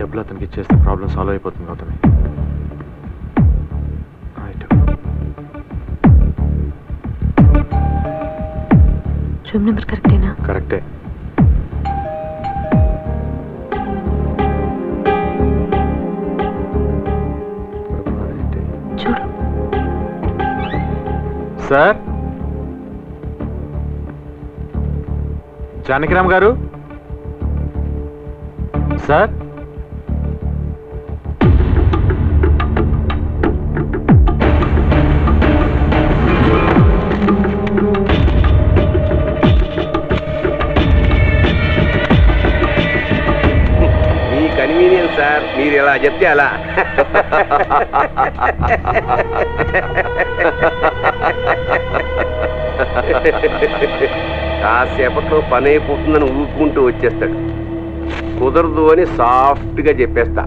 డబ్బులు అతనికి ఇచ్చేస్తే ప్రాబ్లం సాల్వ్ అయిపోతుంది గౌతమి. రూమ్ నెంబర్ కరెక్టేనా? కరెక్టే. చూడు సార్. జానకిరామ్ గారు సార్. మీ కన్వీనియన్స్ సార్, మీరు ఎలా చెప్తే అలా. కాసేపట్లో పని అయిపోతుందని ఊపుకుంటూ వచ్చేస్తాడు. కుదరదు అని సాఫ్ట్గా చెప్పేస్తా.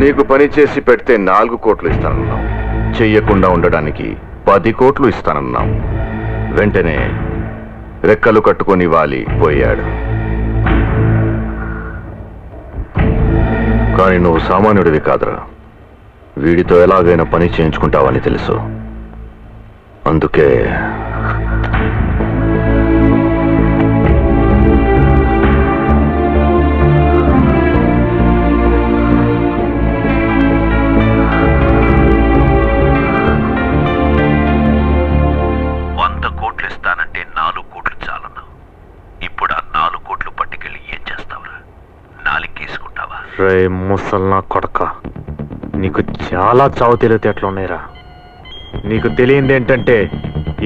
నీకు పని చేసి పెడితే 4 కోట్లు ఇస్తానన్నావు. చెయ్యకుండా ఉండడానికి 10 కోట్లు ఇస్తానన్నావు. వెంటనే రెక్కలు కట్టుకొని వాలి పోయాడు. కానీ నువ్వు సామాన్యుడివి కాదురా. వీడితో ఎలాగైనా పని చేయించుకుంటావని తెలుసు. అందుకే ముసల్నా కొడక, నీకు చాలా చావు తెలివితేటలు ఉన్నాయిరా. నీకు తెలియంది ఏంటంటే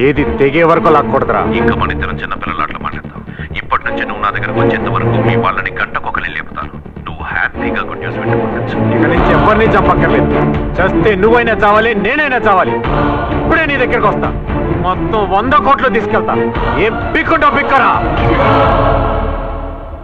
ఏది తెగే వరకు లాక్కూడదురా. ఇంకా మన ఇద్దరం చిన్న పిల్లలాట్లో మాట్లాడతాం. ఇప్పటి నుంచి నువ్వు నా దగ్గరకు వచ్చేంత వరకు మీ వాళ్ళని గంటకొకరి లేపుతాను. నువ్వు హ్యాపీగా గుడ్ న్యూస్ పెట్టుకోవచ్చు. ఇక నుంచి ఎవరిని చంపక్కర్లేదు. చేస్తే నువ్వైనా చావాలి, నేనైనా చావాలి. ఇప్పుడే నీ దగ్గరకు వస్తా. మొత్తం 100 కోట్లు తీసుకెళ్తా. ఏం పిక్కుంటావు పిక్కరా.